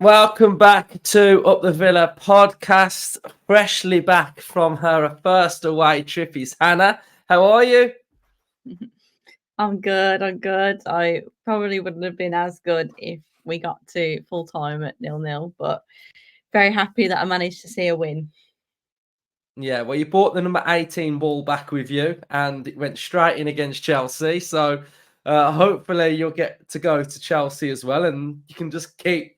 Welcome back to Up the Villa podcast. Freshly back from her first away trip is Hannah. How are you? I'm good. I probably wouldn't have been as good if we got to full time at 0-0, but very happy that I managed to see a win. Yeah, well, you brought the number 18 ball back with you and it went straight in against Chelsea. So hopefully you'll get to go to Chelsea as well and you can just keep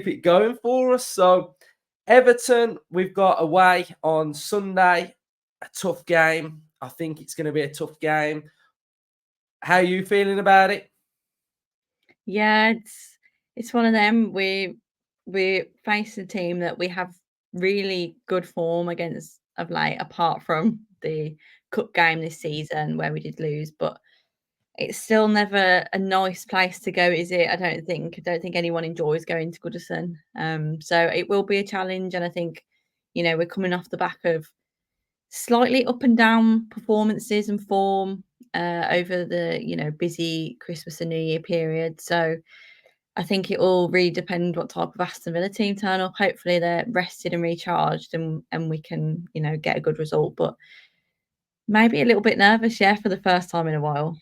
it going for us. So Everton, we've got away on Sunday. A tough game. I think it's going to be a tough game. How are you feeling about it? Yeah, it's one of them. We face a team that we have really good form against of late, apart from the cup game this season where we did lose, but it's still never a nice place to go, is it? I don't think. I don't think anyone enjoys going to Goodison. So it will be a challenge, and I think, we're coming off the back of slightly up and down performances and form over the busy Christmas and New Year period. So I think it will really depend what type of Aston Villa team turn up. Hopefully they're rested and recharged, and we can get a good result. But maybe a little bit nervous, yeah, for the first time in a while.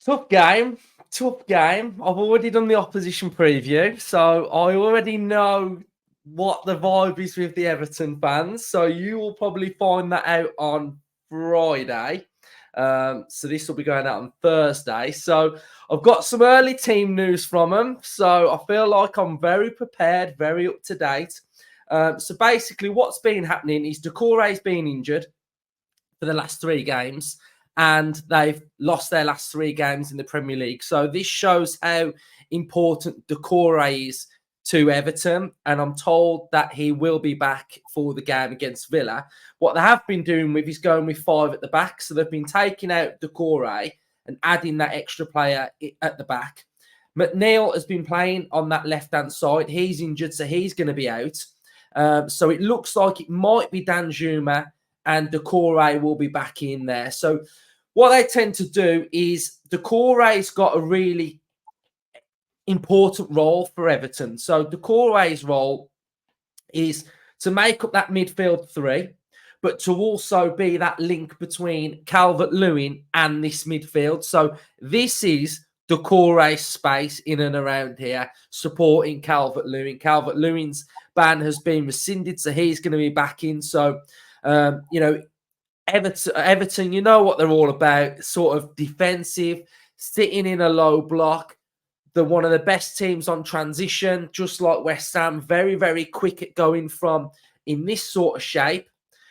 Tough game. Tough game. I've already done the opposition preview, so I already know what the vibe is with the Everton fans. So you will probably find that out on Friday. So this will be going out on Thursday. So I've got some early team news from them. So I feel like I'm very prepared, very up to date. So basically, what's been happening is Doucouré's been injured for the last 3 games and they've lost their last 3 games in the Premier League. So this shows how important Doucouré is to Everton, and I'm told that he will be back for the game against Villa. What they have been doing with is going with 5 at the back. So they've been taking out Doucouré and adding that extra player at the back. McNeil has been playing on that left-hand side. He's injured, so he's going to be out. So it looks like it might be Danjuma and Doucouré will be back in there. So what they tend to do is Doucouré's got a really important role for Everton. So Doucouré's role is to make up that midfield 3, but to also be that link between Calvert-Lewin and this midfield. So this is Doucouré's space in and around here, supporting Calvert-Lewin. Calvert-Lewin's ban has been rescinded, so he's going to be back in. So, Everton, you know what they're all about, sort of defensive, sitting in a low block. They're one of the best teams on transition, just like West Ham, very, very quick at going from in this sort of shape.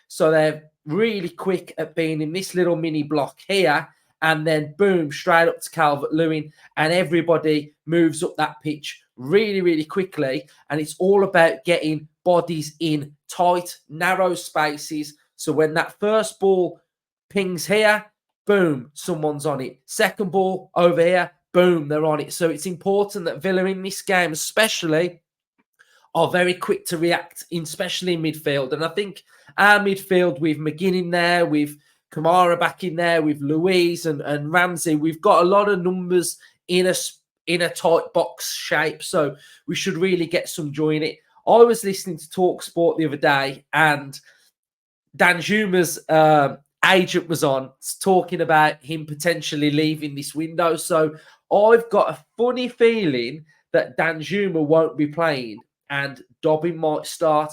So they're really quick at being in this little mini block here, and then boom, straight up to Calvert-Lewin, and everybody moves up that pitch really, really quickly. And it's all about getting bodies in tight, narrow spaces. So when that first ball pings here, boom, someone's on it. Second ball over here, boom, they're on it. So it's important that Villa in this game, especially, are very quick to react, especially in midfield. And I think our midfield with McGinn in there, with Kamara back in there, with Louise and Ramsey, we've got a lot of numbers in a tight box shape. So we should really get some joy in it. I was listening to Talk Sport the other day, and Danjuma's agent was on talking about him potentially leaving this window. So I've got a funny feeling that Danjuma won't be playing and Dobbin might start.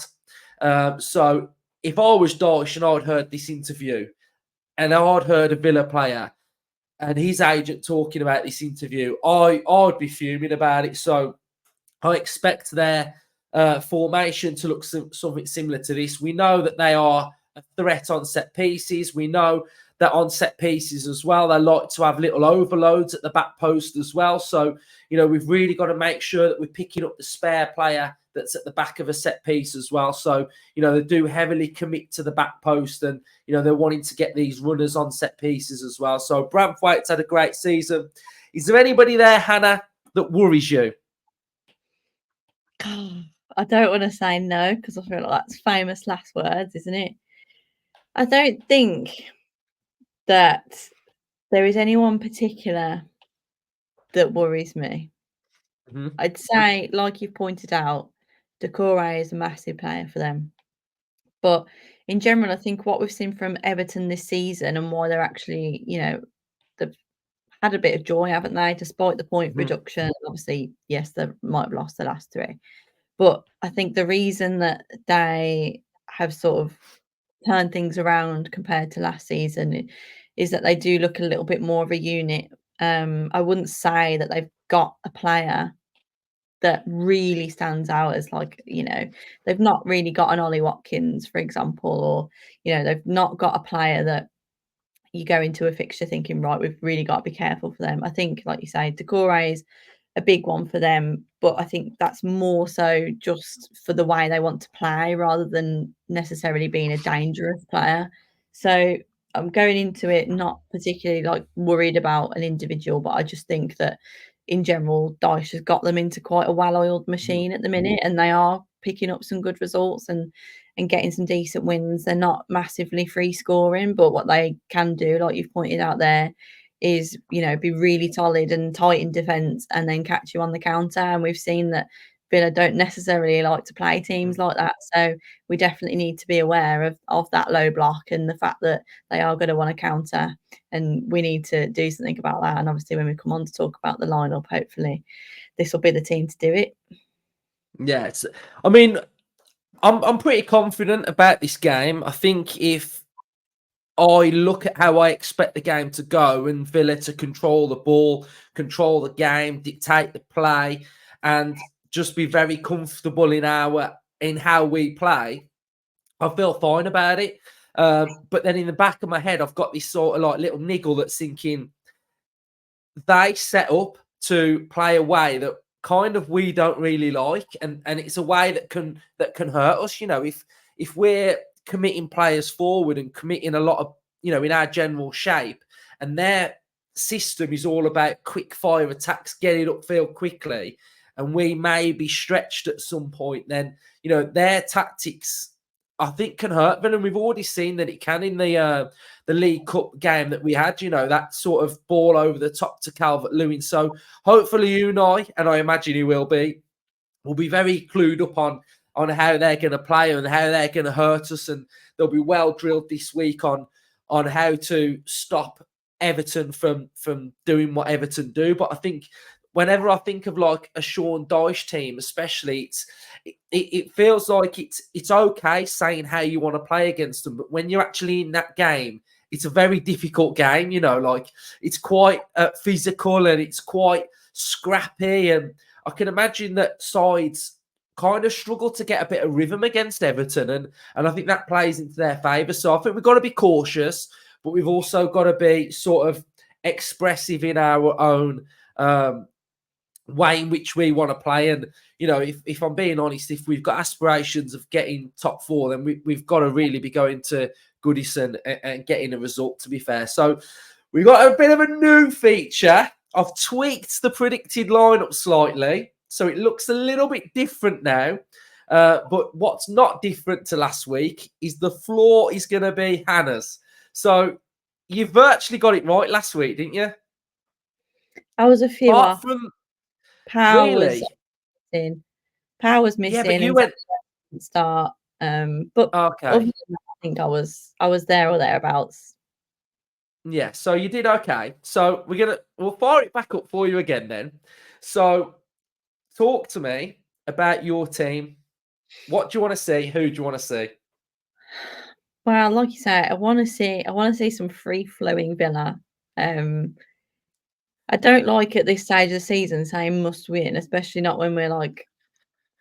So if I was Dyche and I'd heard this interview and I'd heard a Villa player and his agent talking about this interview, I'd be fuming about it. So I expect their formation to look something similar to this. We know that they are a threat on set pieces. We know that on set pieces as well, they like to have little overloads at the back post as well. So, we've really got to make sure that we're picking up the spare player that's at the back of a set piece as well. So, they do heavily commit to the back post and, they're wanting to get these runners on set pieces as well. So Branthwaite's had a great season. Is there anybody there, Hannah, that worries you? I don't want to say no because I feel like that's famous last words, isn't it? I don't think that there is anyone particular that worries me. Mhm. I'd say, like you've pointed out, Doucouré is a massive player for them. But in general, I think what we've seen from Everton this season and why they're actually, they've had a bit of joy, haven't they? Despite the point Mhm. reduction. Obviously, yes, they might have lost the last three. But I think the reason that they have sort of turned things around compared to last season is that they do look a little bit more of a unit. I wouldn't say that they've got a player that really stands out as like, they've not really got an Ollie Watkins, for example, or, they've not got a player that you go into a fixture thinking, right, we've really got to be careful for them. I think, like you say, Decore is a big one for them, but I think that's more so just for the way they want to play rather than necessarily being a dangerous player. So I'm going into it not particularly like worried about an individual, but I just think that in general, Dyche has got them into quite a well-oiled Mhm. machine at the minute, and they are picking up some good results and getting some decent wins. They're not massively free scoring, but what they can do, like you've pointed out there, is be really solid and tight in defence and then catch you on the counter. And we've seen that Villa don't necessarily like to play teams Mhm. like that. So we definitely need to be aware of that low block and the fact that they are going to want to counter. And we need to do something about that. And obviously when we come on to talk about the lineup, hopefully this will be the team to do it. Yeah, I mean, I'm pretty confident about this game. I think if I look at how I expect the game to go and Villa to control the ball, control the game, dictate the play, and just be very comfortable in how we play, I feel fine about it. But then in the back of my head, I've got this sort of like little niggle that's thinking they set up to play a way that kind of we don't really like, and it's a way that can hurt us. If we're committing players forward and committing a lot of in our general shape, and their system is all about quick fire attacks, get it upfield quickly, and we may be stretched at some point, then their tactics I think can hurt them, and we've already seen that it can in the League Cup game that we had, that sort of ball over the top to Calvert-Lewin. So hopefully Unai, and I imagine he will be very clued up on how they're going to play and how they're going to hurt us, and they'll be well drilled this week on how to stop Everton from doing what Everton do. But I think whenever I think of like a Sean Dyche team, especially, it feels like it's okay saying how you want to play against them, but when you're actually in that game, it's a very difficult game. Like it's quite physical and it's quite scrappy, and I can imagine that sides kind of struggle to get a bit of rhythm against Everton, and I think that plays into their favour. So I think we've got to be cautious, but we've also got to be sort of expressive in our own way in which we want to play. And if I'm being honest, if we've got aspirations of getting top four, then we've got to really be going to Goodison and getting a result, to be fair. So we've got a bit of a new feature. I've tweaked the predicted lineup slightly, so it looks a little bit different now. But what's not different to last week is the floor is going to be Hannah's. So you virtually got it right last week, didn't you? I was a few Apart off. from Power was really, missing. Power was yeah, but missing you and went didn't start. But other okay. than that, I think I was there or thereabouts. Yeah, so you did okay. So we'll fire it back up for you again then. So talk to me about your team. What do you want to see? Who do you want to see? Well, like you say, I want to see some free flowing Villa. Um, I don't like at this stage of the season saying must win, especially not when we're like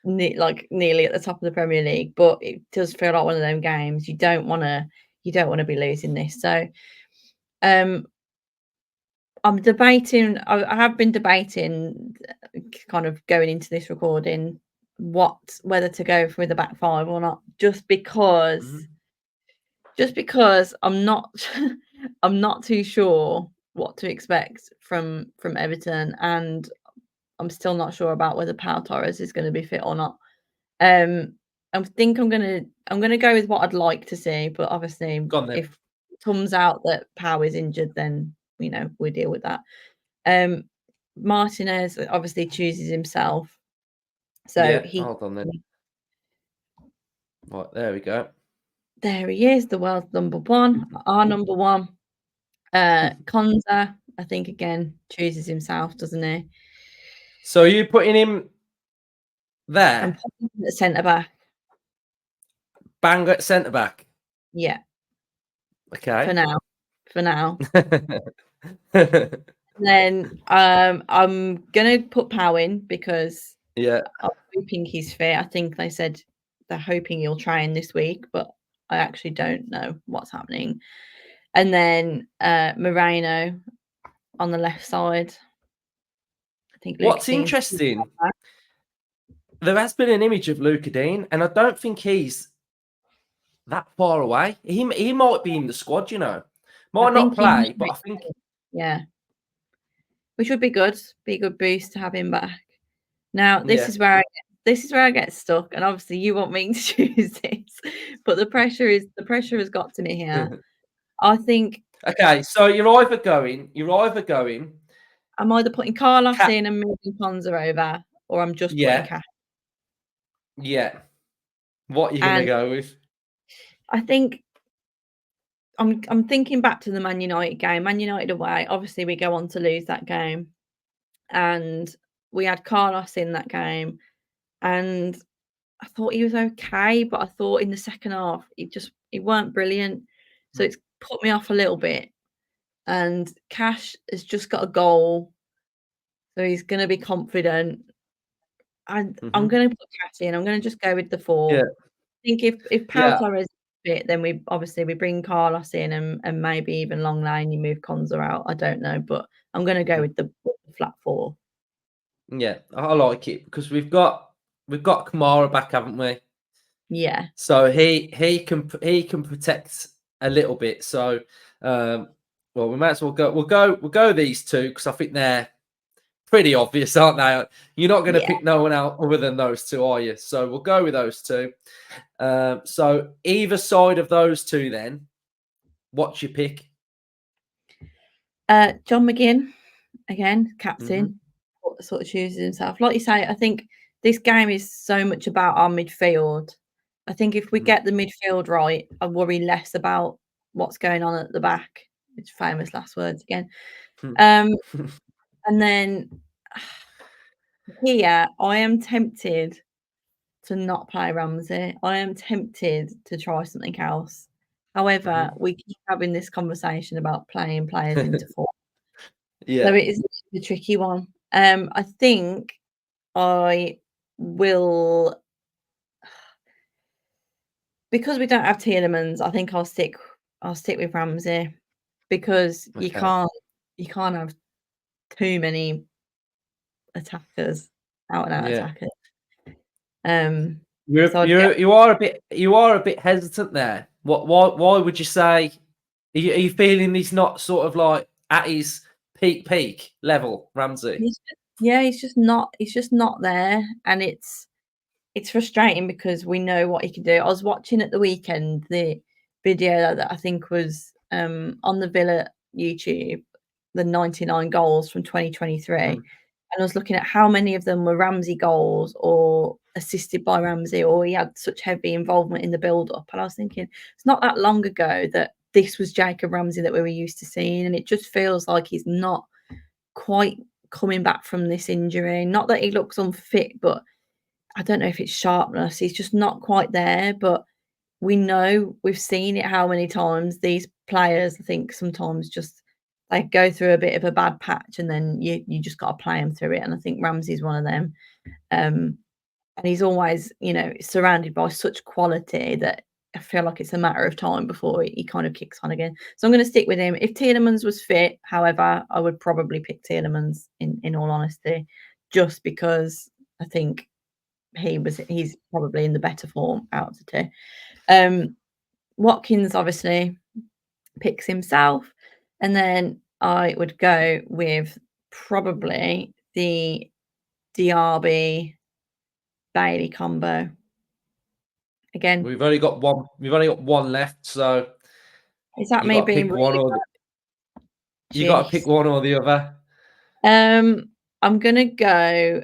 nearly at the top of the Premier League. But it does feel like one of them games you don't want to be losing this. So um, I'm debating. I have been debating, kind of going into this recording, whether to go for the back five or not, just because Mhm. I'm not I'm not too sure what to expect from Everton, and I'm still not sure about whether Pau Torres is going to be fit or not. Um, I think I'm gonna go with what I'd like to see, but obviously Go on then. if it comes out that Pau is injured, then we deal with that. Um, Martinez obviously chooses himself. So Yeah, he hold on then. Right, there we go. there he is, the world's number one, our number one. Konza, I think again, chooses himself, doesn't he? So are you putting him And there? putting him at centre back. Bang at centre back. Yeah, for Okay. now. For now. Then I'm gonna put Pau in because Yeah. I'm hoping he's fit. I think they said they're hoping he'll train this week, but I actually don't know what's happening. And then Moreno on the left side. I think Luca What's Dean's interesting, there has been an image of Luca Dean, and I don't think he's that far away. He might be in the squad, you know. I Might not think he play, might but be, I think yeah, which would be good. Be a good boost to have him back. Now, yeah. this is where I get stuck, and obviously you want me to choose this, but the pressure has got to me here. I think Okay, so you're either going I'm either putting Carlos cat in and moving Ponza over, or I'm just putting yeah, Cash. yeah. What are you gonna And go with? I think I'm thinking back to the Man United game. Man United away, obviously we go on to lose that game, and we had Carlos in that game, and I thought he was okay, but I thought in the second half he weren't brilliant. So Mm. it's put me off a little bit. And Cash has just got a goal, so he's gonna be confident. I'm Mhm. gonna put Cash in. I'm gonna just go with the Yeah, 4. I think if Pau yeah. Torres is fit, then we bring Carlos in and maybe even long lane, you move Konza out. I don't know, but I'm gonna go Mm. with the flat 4. Yeah, I like it because we've got Kamara back, haven't we? Yeah. So he can protect a little bit. So well, we might as well we'll go these two because I think they're pretty obvious, aren't they? You're not going to Yeah. pick no one out other than those two, are you? So we'll go with those two. So either side of those two, then, what's your pick? John McGinn, again, Hmm. captain, sort of chooses himself. Like you say, I think this game is so much about our midfield. I think if we Hmm. get the midfield right, I worry less about what's going on at the back. It's famous last words again. Um, and then here, I am tempted to not play Ramsey. I am tempted to try something else. However, Hmm. we keep having this conversation about playing players into form. So Yeah. it is a tricky one. I think I will because we don't have Tielemans, I think I'll stick with Ramsey because Okay. you can't have too many attackers, out and out Yeah. attackers. Um, You're so I'd go you're you are a bit hesitant there. Why would you say? Are you feeling he's not sort of like at his peak level, Ramsey? yeah, he's just not there, and it's frustrating because we know what he can do. I was watching at the weekend the video that I think was on the Villa YouTube, the 99 goals from 2023. Mhm. And I was looking at how many of them were Ramsey goals or assisted by Ramsey, or he had such heavy involvement in the build up. And I was thinking, it's not that long ago that this was Jacob Ramsey that we were used to seeing. And it just feels like he's not quite coming back from this injury. Not that he looks unfit, but I don't know if it's sharpness. He's just not quite there. But we know we've seen it how many times these players, I think sometimes just they go through a bit of a bad patch and then you just got to play them through it. And I think Ramsey's one of them. And he's always, surrounded by such quality that I feel like it's a matter of time before he kind of kicks on again. So I'm going to stick with him. If Tielemans was fit, however, I would probably pick Tielemans in all honesty, just because I think he's probably in the better form out of the two. Watkins obviously picks himself, and then I would go with probably the Diaby Bailey combo. Again, We've only got one. We've only got one left, so is that you me got to being pick one really or you got to pick jeez? one or the other. I'm gonna go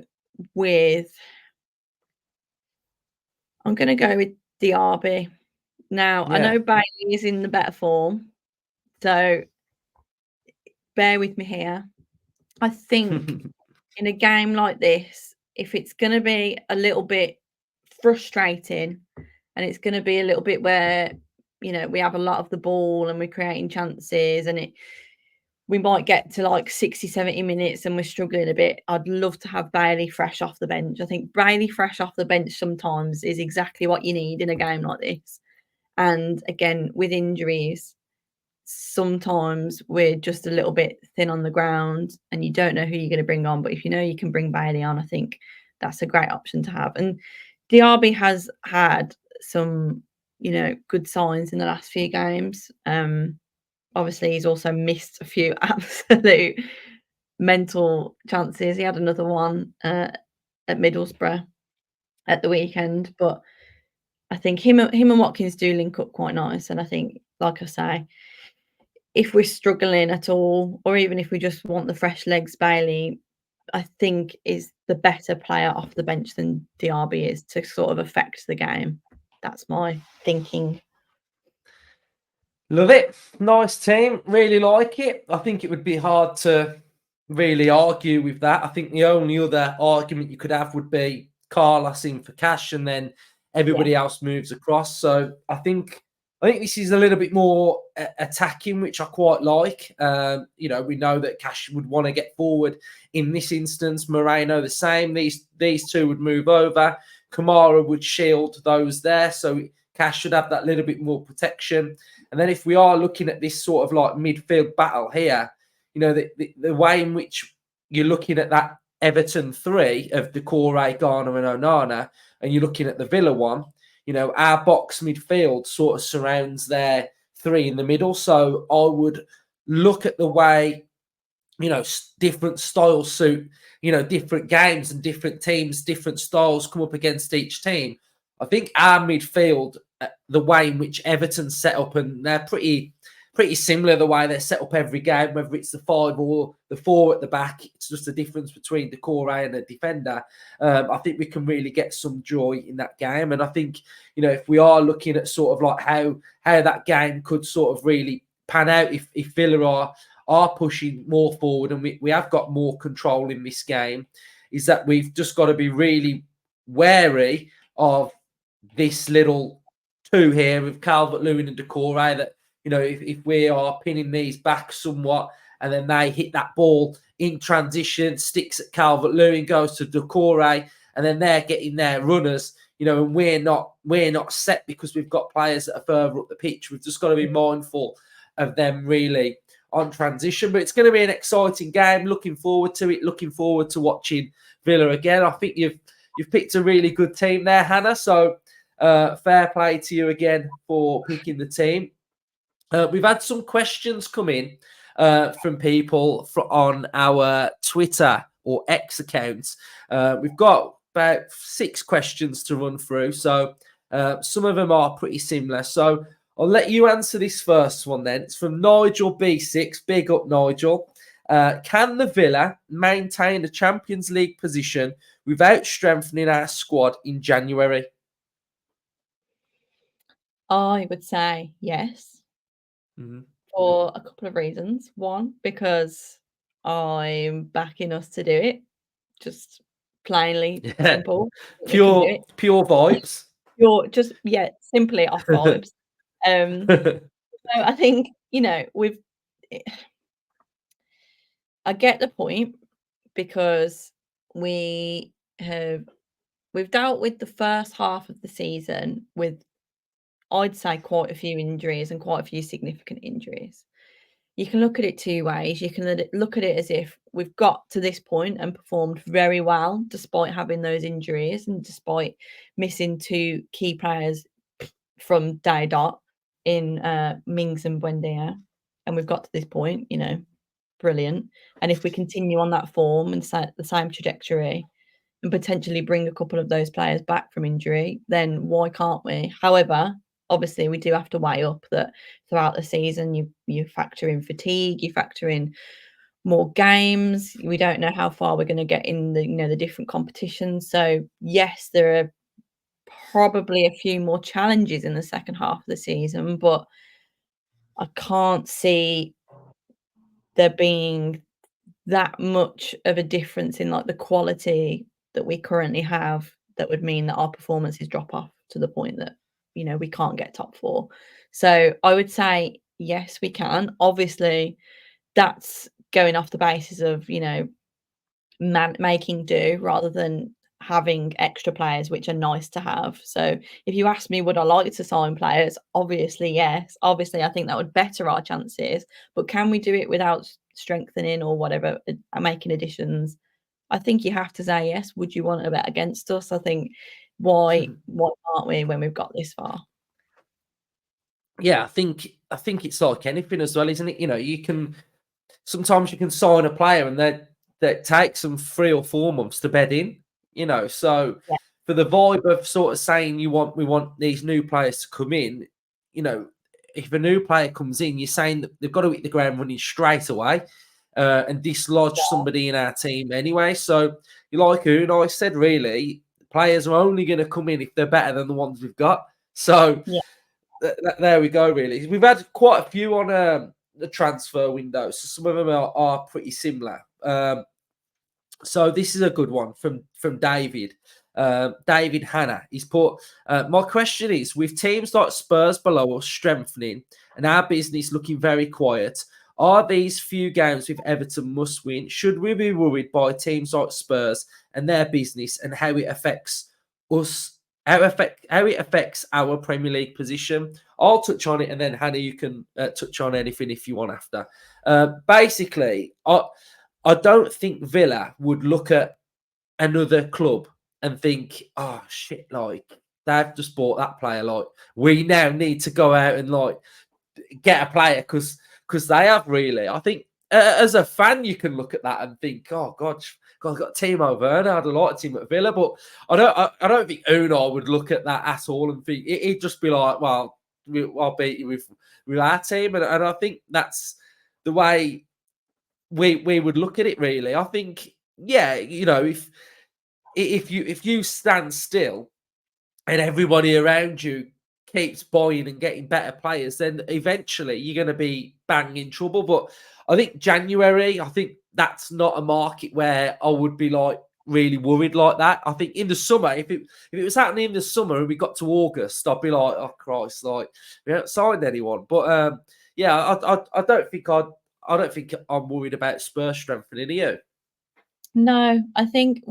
with Diaby. Now, I Yeah. know Bailey is in the better form, so bear with me here. I think in a game like this, if it's gonna be a little bit frustrating and it's gonna be a little bit where, we have a lot of the ball and we're creating chances and we might get to like 60, 70 minutes and we're struggling a bit. I'd love to have Bailey fresh off the bench. I think Bailey fresh off the bench sometimes is exactly what you need in a game like this. And again, with injuries, sometimes we're just a little bit thin on the ground and you don't know who you're going to bring on. But if you know you can bring Bailey on, I think that's a great option to have. And Diaby has had some, good signs in the last few games. Obviously, he's also missed a few absolute mental chances. He had another one at Middlesbrough at the weekend, but I think him and Watkins do link up quite nice. And I think, like I say, if we're struggling at all, or even if we just want the fresh legs, Bailey, I think is the better player off the bench than Diaby is to sort of affect the game. That's my thinking. Love it. Nice team. Really like it. I think it would be hard to really argue with that. I think the only other argument you could have would be Carlos in for cash and then Yeah, everybody else moves across. So I think this is a little bit more attacking, which I quite like. We know that Cash would want to get forward in this instance. Moreno the same. These two would move over. Kamara would shield those there. So Cash should have that little bit more protection. And then if we are looking at this sort of like midfield battle here, the way in which you're looking at that Everton 3 of Decore, Garner and Onana, and you're looking at the Villa one, our box midfield sort of surrounds their 3 in the middle. So I would look at the way, different styles suit, different games and different teams, different styles come up against each team. I think our midfield, the way in which Everton set up, and they're pretty similar the way they're set up every game, whether it's the 5 or the 4 at the back. It's just a difference between Decore and a defender. I think we can really get some joy in that game. And I think, if we are looking at sort of like how that game could sort of really pan out if Villa are pushing more forward and we have got more control in this game, is that we've just got to be really wary of this little 2 here with Calvert-Lewin and Decore, that, if we are pinning these back somewhat and then they hit that ball in transition, sticks at Calvert-Lewin, goes to Decore, and then they're getting their runners, and we're not set because we've got players that are further up the pitch. We've just got to be mindful of them really on transition. But it's going to be an exciting game. Looking forward to it. Looking forward to watching Villa again. I think you've picked a really good team there, Hannah. So fair play to you again for picking the team. We've had some questions come in from people on our Twitter or X accounts. We've got about 6 questions to run through. So some of them are pretty similar. So I'll let you answer this first one then. It's from Nigel B6. Big up, Nigel. Can the Villa maintain a Champions League position without strengthening our squad in January? I would say yes Mm-hmm. for a couple of reasons. One, because I'm backing us to do it. Just plainly Yeah, simple. We can do pure it. vibes. You're just simply off vibes. So I think, we've I get the point because we have we've dealt with the first half of the season with, I'd say, quite a few injuries and quite a few significant injuries. You can look at it 2 ways. You can look at it as if we've got to this point and performed very well despite having those injuries and despite missing 2 key players from day dot in Mings and Buendia. And we've got to this point, brilliant. And if we continue on that form and set the same trajectory and potentially bring a couple of those players back from injury, then why can't we? However, obviously we do have to weigh up that throughout the season you factor in fatigue, you factor in more games. We don't know how far we're going to get in the different competitions. So yes, there are probably a few more challenges in the second half of the season, but I can't see there being that much of a difference in like the quality that we currently have that would mean that our performances drop off to the point that we can't get top four. So I would say yes, we can. Obviously, that's going off the basis of making do rather than having extra players, which are nice to have. So if you ask me, would I like to sign players? Obviously, yes. Obviously, I think that would better our chances. But can we do it without strengthening or whatever, making additions? I think you have to say yes. Would you want to bet against us? I think why aren't we when we've got this far? Yeah, I think it's like anything as well, isn't it? Sometimes you can sign a player and that takes them 3 or 4 months to bed in. So Yeah, for the vibe of sort of saying we want these new players to come in, if a new player comes in, you're saying that they've got to hit the ground running straight away and dislodge somebody in our team anyway. So you like who and I said really, players are only going to come in if they're better than the ones we've got. So yeah. there we go. Really, we've had quite a few on the transfer window, so some of them are pretty similar. So this is a good one from David. David Hanna. He's put, my question is, with teams like Spurs below us strengthening and our business looking very quiet, are these few games with Everton must win? Should we be worried by teams like Spurs and their business and how it affects us? How it affects our Premier League position? I'll touch on it, and then Hannah, you can touch on anything if you want after. Basically, I don't think Villa would look at another club and think, oh shit, like they've just bought that player. Like we now need to go out and like get a player because they have really. I think as a fan, you can look at that and think, oh God, I've got Timo Werner. I'd like him at Villa, but I don't think Unai would look at that at all and think he'd just be like, well, I'll beat you with our team, and I think that's the way we would look at it. Really, I think, yeah, if you stand still and everybody around you keeps buying and getting better players, then eventually you're going to be bang in trouble. But I think January, I think that's not a market where I would be like really worried like that. I think in the summer, if it was happening in the summer and we got to August, I'd be like, oh Christ, like we haven't signed anyone. But yeah, I don't think I'm worried about Spurs strengthening. Are you? No, I think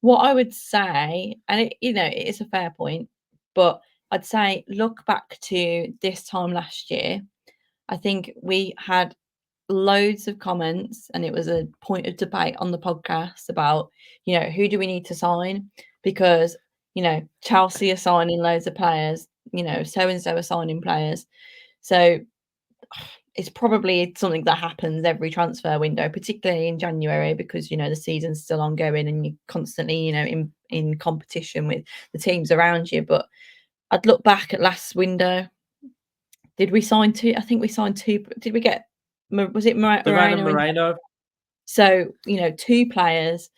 what I would say, and it is a fair point, but I'd say look back to this time last year. I think we had loads of comments, and it was a point of debate on the podcast about, who do we need to sign? Because, Chelsea are signing loads of players, so and so are signing players. So it's probably something that happens every transfer window, particularly in January, because the season's still ongoing and you're constantly, in competition with the teams around you. But I'd look back at last window. Did we sign two? I think we signed two. Did we get? Was it Duran and Moreno? Moreno. So two players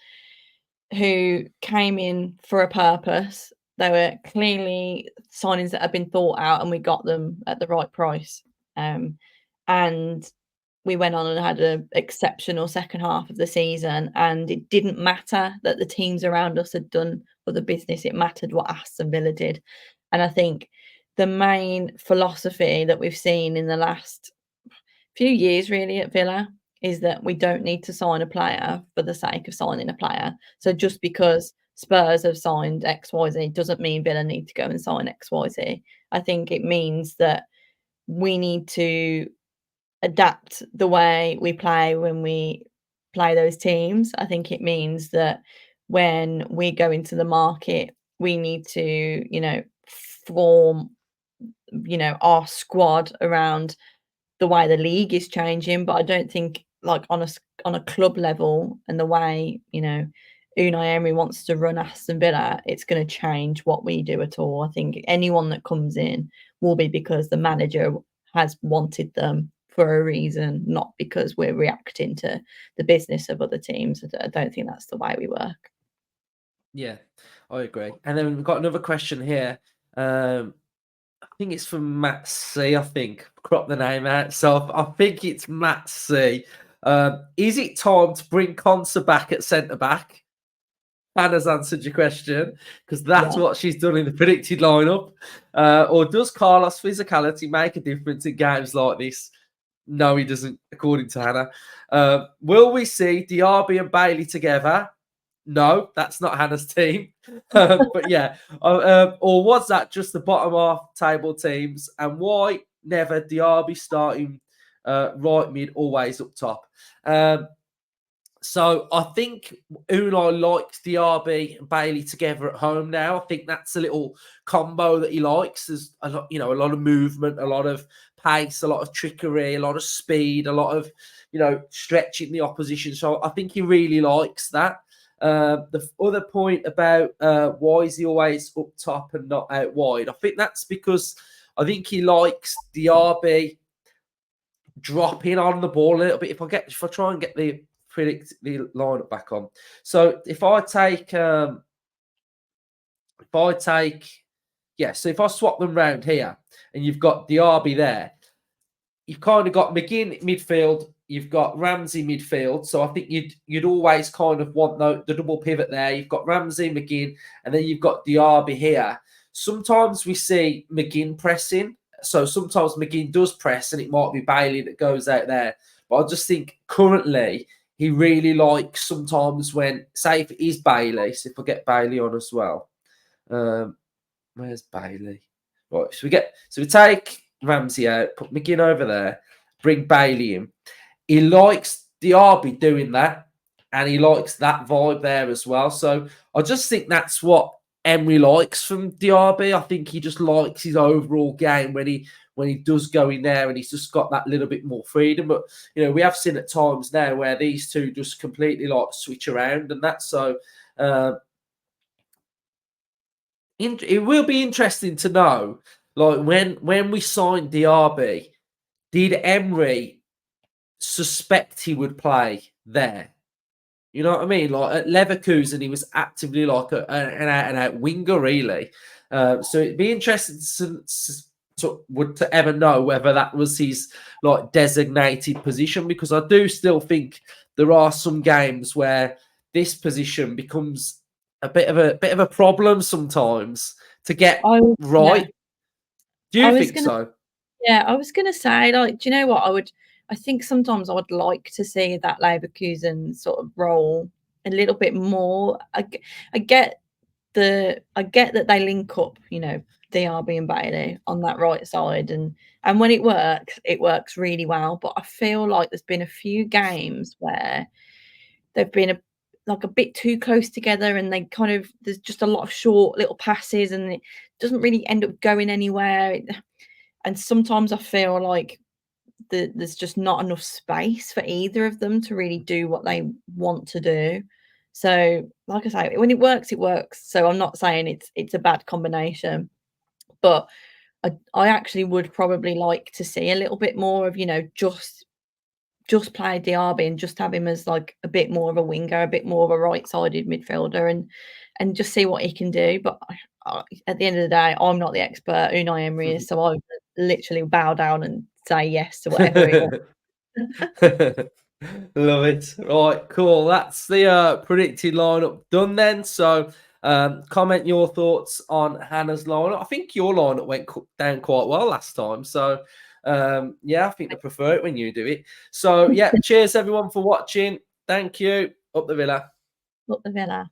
who came in for a purpose. They were clearly signings that had been thought out, and we got them at the right price. And we went on and had an exceptional second half of the season, and it didn't matter that the teams around us had done other business. It mattered what Aston Villa did. And I think the main philosophy that we've seen in the last few years really at Villa is that we don't need to sign a player for the sake of signing a player. So just because Spurs have signed XYZ doesn't mean Villa need to go and sign XYZ. I think it means that we need to adapt the way we play when we play those teams. I think it means that when we go into the market, we need to, form, our squad around the way the league is changing. But I don't think like on a club level and the way, Unai Emery wants to run Aston Villa, it's going to change what we do at all. I think anyone that comes in will be because the manager has wanted them for a reason, not because we're reacting to the business of other teams. I don't think that's the way we work. Yeah, I agree. And then we've got another question here. I think it's from Matt C. I think crop the name out. So I think it's Matt C. Is it time to bring Conser back at centre back? Hannah's answered your question because that's Yeah. what she's done in the predicted lineup. Or does Carlos' physicality make a difference in games like this? No, he doesn't, according to Hannah. Will we see Diaby and Bailey together? No, that's not Hannah's team. But yeah, or was that just the bottom half table teams? And why never Diaby starting right mid, always up top? So I think Unai likes Diaby and Bailey together at home now. I think that's a little combo that he likes. There's a lot, a lot of movement, a lot of pace, a lot of trickery, a lot of speed, a lot of, stretching the opposition. So I think he really likes that. The other point about why is he always up top and not out wide? I think that's because I think he likes Diaby dropping on the ball a little bit. If I try and get the lineup back on. So if I take so if I swap them round here and you've got Diaby there, you've kind of got McGinn midfield, you've got Ramsey midfield. So I think you'd always kind of want the double pivot there. You've got Ramsey, McGinn, and then you've got Diaby here. Sometimes we see McGinn pressing. So sometimes McGinn does press and it might be Bailey that goes out there. But I just think currently he really likes sometimes when, say if it is Bailey, so if I get Bailey on as well. Where's Bailey? Right, so we take Ramsey out, put McGinn over there, bring Bailey in. He likes Diaby doing that, and he likes that vibe there as well. So I just think that's what Emery likes from Diaby. I think he just likes his overall game when he does go in there and he's just got that little bit more freedom. But we have seen at times now where these two just completely switch around and that. So it will be interesting to know, when we signed Diaby, did Emery suspect he would play there? You know what I mean? Like at Leverkusen, he was actively like an out-and-out winger, really. So it'd be interesting to ever know whether that was his designated position, because I do still think there are some games where this position becomes a bit of a problem sometimes to get right. Yeah. Do you think so? Yeah, I was gonna say, do you know what? I think sometimes I would like to see that Leverkusen sort of role a little bit more. I get that they link up, DRB and Bailey on that right side, and when it works really well. But I feel like there's been a few games where they've been a bit too close together, and there's just a lot of short little passes, and it doesn't really end up going anywhere. And sometimes I feel like there's just not enough space for either of them to really do what they want to do. So, like I say, when it works, it works. So I'm not saying it's a bad combination, but I actually would probably like to see a little bit more of, just play Diaby and just have him as a bit more of a winger, a bit more of a right-sided midfielder, and just see what he can do. But at the end of the day, I'm not the expert. Unai Emery is, so I literally bow down and say yes to whatever he wants. Love it. Right, cool. That's the predicted lineup done then. So comment your thoughts on Hannah's lineup. I think your lineup went down quite well last time. So I think I prefer it when you do it. So cheers everyone for watching. Thank you. Up the Villa. Up the Villa.